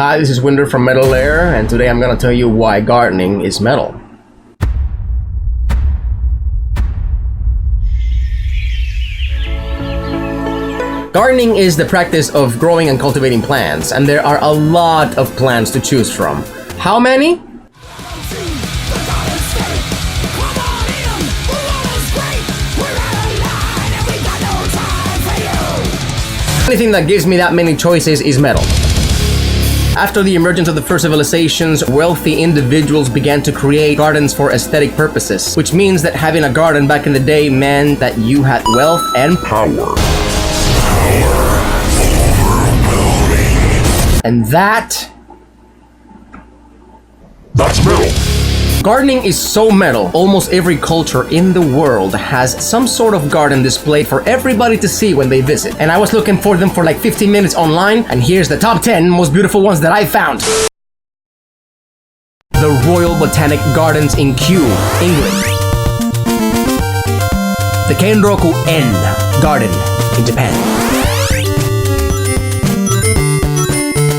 Hi, this is Winder from Lair, and today I'm gonna tell you why gardening is metal. Gardening is the practice of growing and cultivating plants, and there are a lot of plants to choose from. How many? The only thing that gives me that many choices is metal. After the emergence of the first civilizations, wealthy individuals began to create gardens for aesthetic purposes, which means that having a garden back in the day meant that you had wealth and power. And that's metal. Gardening is so metal, almost every culture in the world has some sort of garden displayed for everybody to see when they visit. And I was looking for them for like 15 minutes online, and here's the top 10 most beautiful ones that I found. The Royal Botanic Gardens in Kew, England. The Kenroku-en Garden in Japan.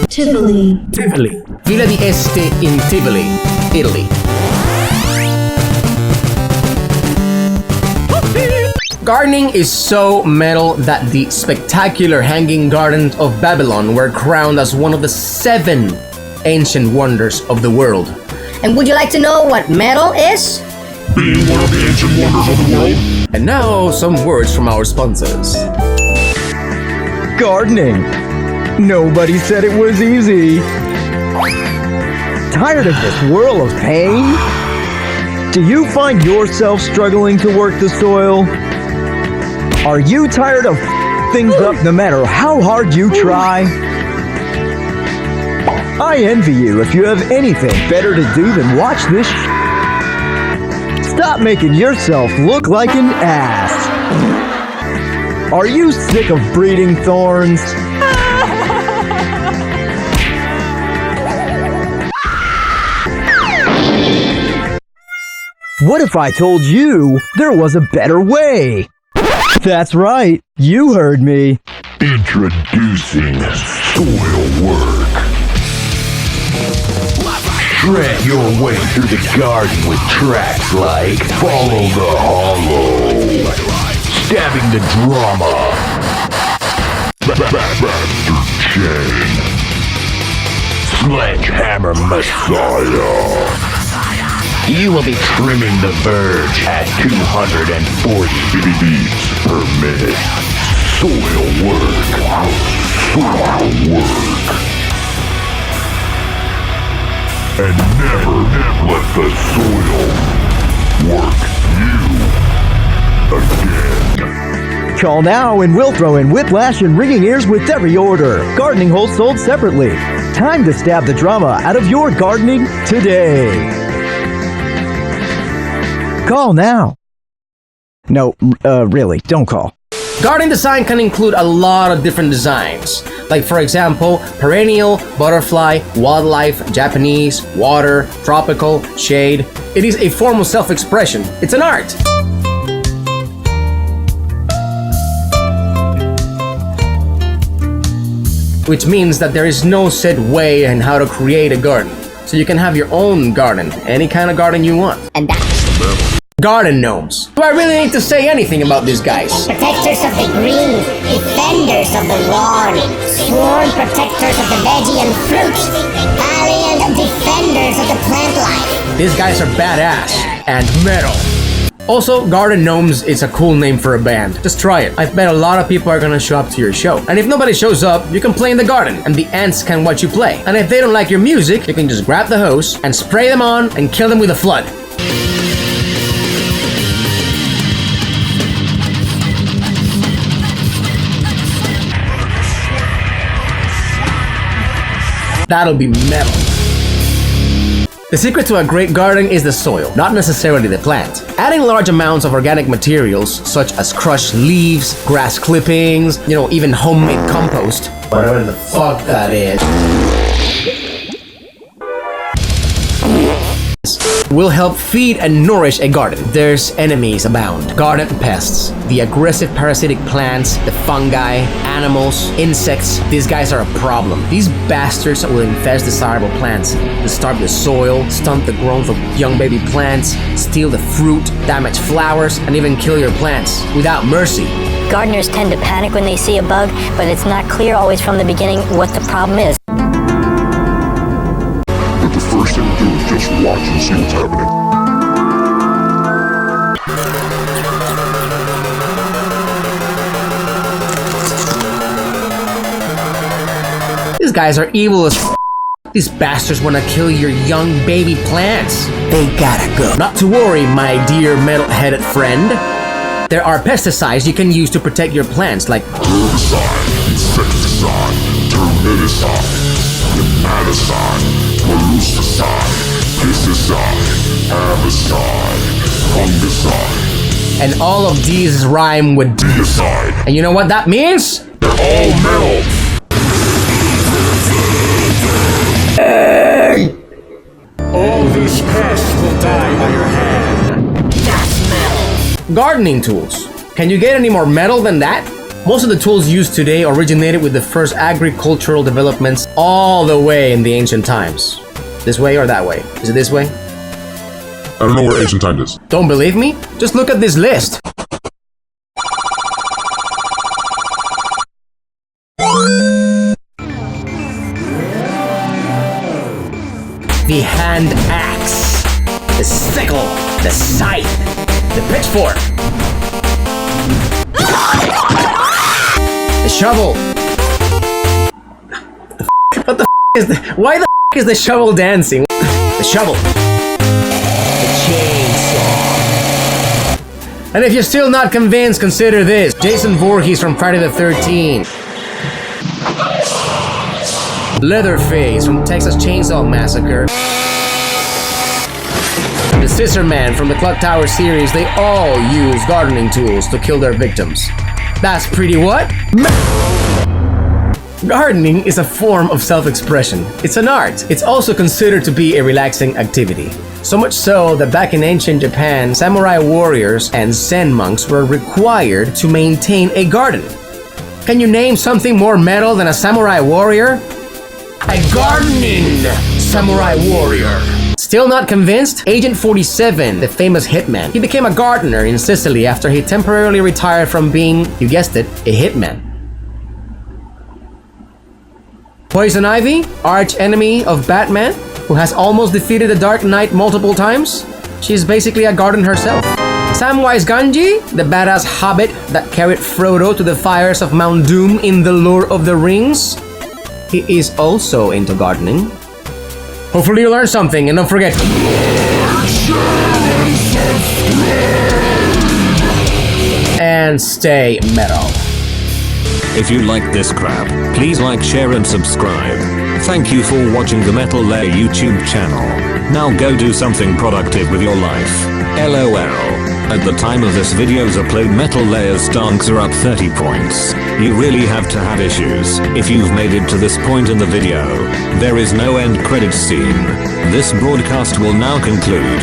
Tivoli. Villa di Este in Tivoli, Italy. Gardening is so metal that the spectacular Hanging Gardens of Babylon were crowned as one of the 7 ancient wonders of the world. And would you like to know what metal is? Being one of the ancient wonders of the world. And now, some words from our sponsors. Gardening. Nobody said it was easy. Tired of this whirl of pain? Do you find yourself struggling to work the soil? Are you tired of things up no matter how hard you try? I envy you if you have anything better to do than watch this. Stop making yourself look like an ass. Are you sick of breeding thorns? What if I told you there was a better way? That's right, you heard me. Introducing soilwork. Shred your way through the garden with tracks like Follow the Hollow, Stabbing the Drama, Bastard Chain, Sledgehammer Messiah. You will be trimming the verge at 240 beats per minute. Soilwork. And never let the soil work you again. Call now and we'll throw in whiplash and ringing ears with every order. Gardening holes sold separately. Time to stab the drama out of your gardening today. Call now. No, really, don't call. Garden design can include a lot of different designs. Like, for example, perennial, butterfly, wildlife, Japanese, water, tropical, shade. It is a form of self-expression. It's an art. Which means that there is no set way in how to create a garden. So you can have your own garden, any kind of garden you want. And that's Garden gnomes. Do I really need to say anything about these guys? protectors of the green, defenders of the lawn, sworn protectors of the veggie and fruit, valiant defenders of the plant life. These guys are badass and metal. Also, Garden Gnomes is a cool name for a band. Just try it. I bet a lot of people are gonna show up to your show. And if nobody shows up, you can play in the garden and the ants can watch you play. And if they don't like your music, you can just grab the hose and spray them on and kill them with a flood. That'll be metal. The secret to a great garden is the soil, not necessarily the plant. Adding large amounts of organic materials, such as crushed leaves, grass clippings, even homemade compost, whatever the fuck that is, will help feed and nourish a garden. There's enemies abound. Garden pests, the aggressive parasitic plants, the fungi, animals, insects. These guys are a problem. These bastards will infest desirable plants, disturb the soil, stunt the growth of young baby plants, steal the fruit, damage flowers, and even kill your plants without mercy. Gardeners tend to panic when they see a bug, but it's not clear always from the beginning what the problem is. But the first thing to do is just watch and see what's happening. These guys are evil as f***. These bastards want to kill your young baby plants. They gotta go. Not to worry, my dear metal-headed friend. There are pesticides you can use to protect your plants, like Herbicide, insecticide, termiticide, nematicide, pellucicide, pesticide, herbicide, fungicide, and all of these rhyme with deicide. And you know what that means? They're all metal. All these pests will die by your hand. That's metal. Gardening tools. Can you get any more metal than that? Most of the tools used today originated with the first agricultural developments all the way in the ancient times. This way or that way? Is it this way? I don't know where ancient time is. Don't believe me? Just look at this list. The hand axe, the sickle, the scythe, the pitchfork, the shovel. What the is the? Why the is the shovel dancing? The shovel, the chainsaw. And if you're still not convinced, consider this: Jason Voorhees from Friday the 13th. Leatherface from Texas Chainsaw Massacre. The Scissor Man from the Clock Tower series, they all use gardening tools to kill their victims. That's pretty what? Gardening is a form of self-expression. It's an art. It's also considered to be a relaxing activity. So much so that back in ancient Japan, samurai warriors and Zen monks were required to maintain a garden. Can you name something more metal than a samurai warrior? A gardening samurai warrior. Still not convinced? Agent 47, the famous hitman. He became a gardener in Sicily after he temporarily retired from being, you guessed it, a hitman. Poison Ivy, arch enemy of Batman, who has almost defeated the Dark Knight multiple times. She's basically a garden herself. Samwise Gamgee, the badass hobbit that carried Frodo to the fires of Mount Doom in The Lord of the Rings. He is also into gardening. Hopefully you learned something, and don't forget and stay metal. If you like this crap, please like, share and subscribe. Thank you for watching the Metal Lair YouTube channel. Now go do something productive with your life. LOL. At the time of this video's upload, Metal Lair's stonks are up 30 points. You really have to have issues if you've made it to this point in the video. There is no end credits scene. This broadcast will now conclude.